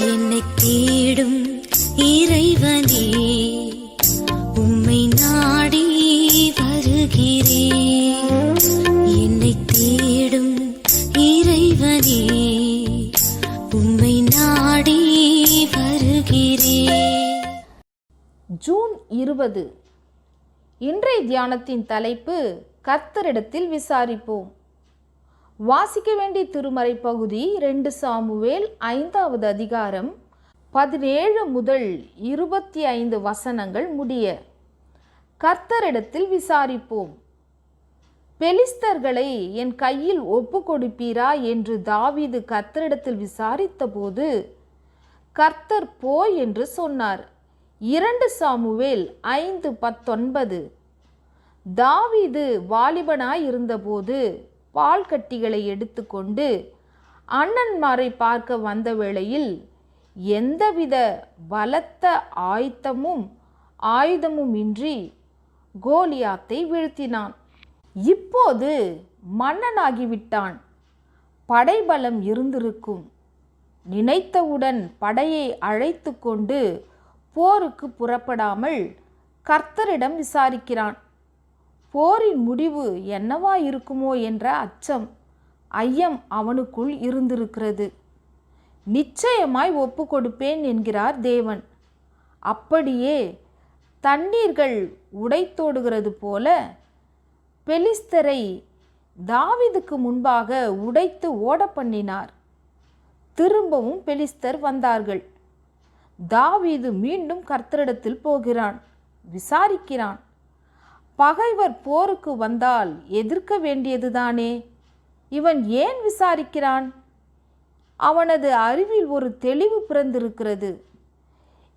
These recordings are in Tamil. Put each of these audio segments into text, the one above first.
என்னை தேடும் இறைவனே, உம்மை நாடி வருகிறேன். என்னை தேடும் இறைவனே, உம்மை நாடி வருகிறேன். ஜூன் 20. இன்றைய தியானத்தின் தலைப்பு கர்த்தரிடத்தில் விசாரிப்போம். வாசிக்க வேண்டிய திருமறை பகுதி 2 சாமுவேல் 5வது அதிகாரம் 17 முதல் 25 வசனங்கள் முடிய. கர்த்தரிடத்தில் விசாரிப்போம். பெலிஸ்தர்களை என் கையில் ஒப்பு கொடுப்பீரா என்று தாவீது கர்த்தரிடத்தில் விசாரித்த போது கர்த்தர் போ என்று சொன்னார். 2 சாமுவேல் 5:19. தாவீது வாலிபனாய் இருந்தபோது பால் கட்டிகளை எடுத்துக்கொண்டு அண்ணன்மாரை பார்க்க வந்த வேளையில் எந்தவித பலத்த ஆயுதமும் இன்றி கோலியாத்தை வீழ்த்தினான். இப்போது மன்னனாகிவிட்டான். படைபலம் இருந்திருக்கும். நினைத்தவுடன் படையை அழைத்து கொண்டு போருக்கு புறப்படாமல் கர்த்தரிடம் விசாரிக்கிறான். போரின் முடிவு என்னவா இருக்குமோ என்ற ஐயம் அவனுக்குள் இருந்திருக்கிறது. நிச்சயமாய் ஒப்பு கொடுப்பேன் என்கிறார் தேவன். அப்படியே தண்ணீர்கள் உடைத்தோடுகிறது போல பெலிஸ்தரை தாவீதுக்கு முன்பாக உடைத்து ஓட பண்ணினார். திரும்பவும் பெலிஸ்தர் வந்தார்கள். தாவீது மீண்டும் கர்த்தரிடத்தில் போகிறான், விசாரிக்கிறான். பகைவர் போருக்கு வந்தால் எதிர்க்க வேண்டியதுதானே. இவன் ஏன் விசாரிக்கிறான்? அவனது அறிவில் ஒரு தெளிவு பிறந்திருக்கிறது.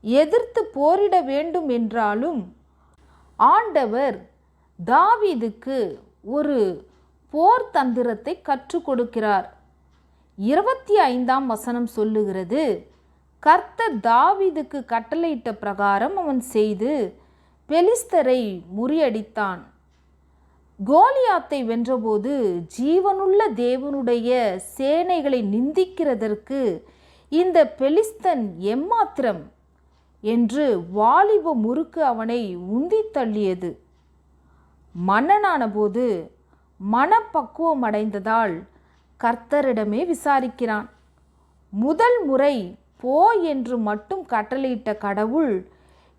எதிர்த்து போரிட வேண்டும் என்றாலும் ஆண்டவர் தாவீதுக்கு ஒரு போர் தந்திரத்தை கற்றுக் கொடுக்கிறார். 25ஆம் வசனம் சொல்லுகிறது, கர்த்தர் தாவீதுக்கு கட்டளையிட்ட பிரகாரம் அவன் செய்து பெலிஸ்தரை முறியடித்தான். கோலியாத்தை வென்றபோது ஜீவனுள்ள தேவனுடைய சேனைகளை நிந்திக்கிறதற்கு இந்த பெலிஸ்தன் எம்மாத்திரம் என்று வாலிப முறுக்கு அவனை உந்தி தள்ளியது. மன்னனான போது மனப்பக்குவம் அடைந்ததால் கர்த்தரிடமே விசாரிக்கிறான். முதல் முறை போ என்று மட்டும் கட்டளையிட்ட கடவுள்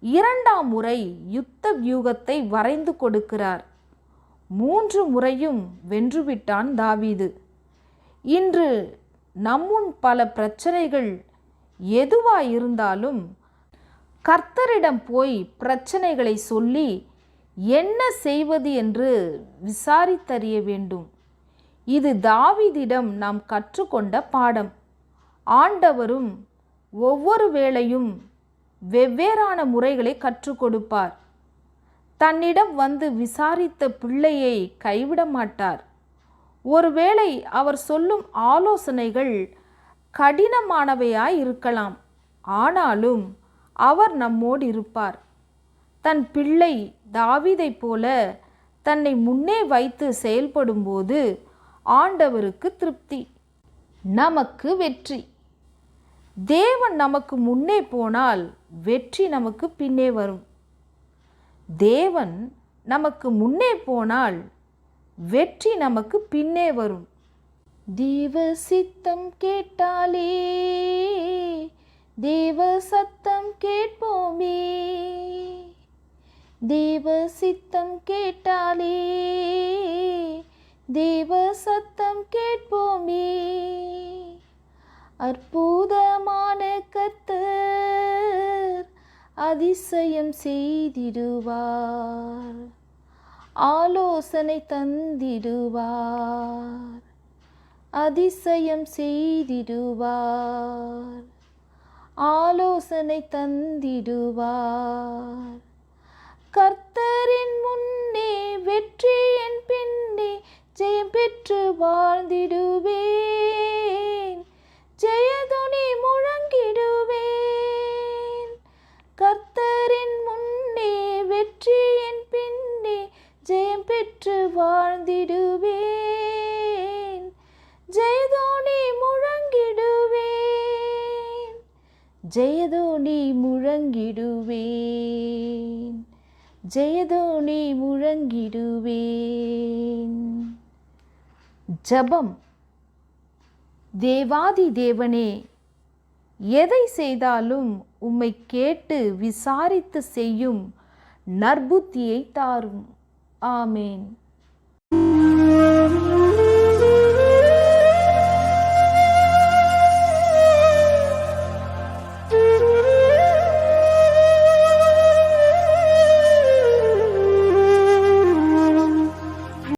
2ஆம் முறை யுத்த வியூகத்தை வரைந்து கொடுக்கிறார். 3 முறையும் வென்றுவிட்டான் தாவீது. இன்று நம்முன் பல பிரச்சனைகள் எதுவாயிருந்தாலும் கர்த்தரிடம் போய் பிரச்சனைகளை சொல்லி என்ன செய்வது என்று விசாரித்தறிய வேண்டும். இது தாவீதிடம் நாம் கற்றுக்கொண்ட பாடம். ஆண்டவரும் ஒவ்வொரு வேளையும் வெவ்வேறான முறைகளை கற்றுக் கொடுப்பார். தன்னிடம் வந்து விசாரித்த பிள்ளையை கைவிட மாட்டார். ஒருவேளை அவர் சொல்லும் ஆலோசனைகள் கடினமானவையாய் இருக்கலாம். ஆனாலும் அவர் நம்மோடு இருப்பார். தன் பிள்ளை தாவீதைப் போல தன்னை முன்னே வைத்து செயல்படும்போது ஆண்டவருக்கு திருப்தி, நமக்கு வெற்றி. தேவன் நமக்கு முன்னே போனால் வெற்றி நமக்கு பின்னே வரும். தேவன் நமக்கு முன்னே போனால் வெற்றி நமக்கு பின்னே வரும். தேவ சித்தம் கேட்டாலே தேவ சத்தம் கேட்போமே. தேவ சித்தம் கேட்டாலே தேவ சத்தம் கேட்போமே. அற்புதமான கர்த்தர் அதிசயம் செய்திடுவார், ஆலோசனை தந்திடுவார், அதிசயம் செய்திடுவார், ஆலோசனை தந்திடுவார். கர்த்தரின் முன்னே வெற்றியின் பின்னே ஜெயம் பெற்று வாழ்ந்திடுவேன், ஜெயதுனி முழங்கிடுவேன். கர்த்தரின் முன்னே வெற்றியின் பின்னே ஜெயம் பெற்று வாழ்ந்திடுவேன், ஜெயதுனி முழங்கிடுவேன். ஜெயதோனி முழங்கிடுவேன், ஜெயதோனி முழங்கிடுவேன். ஜெபம். தேவாதி தேவனே, எதை செய்தாலும் உம்மை கேட்டு விசாரித்து செய்யும் நற்புத்தியை தாரும். ஆமேன்.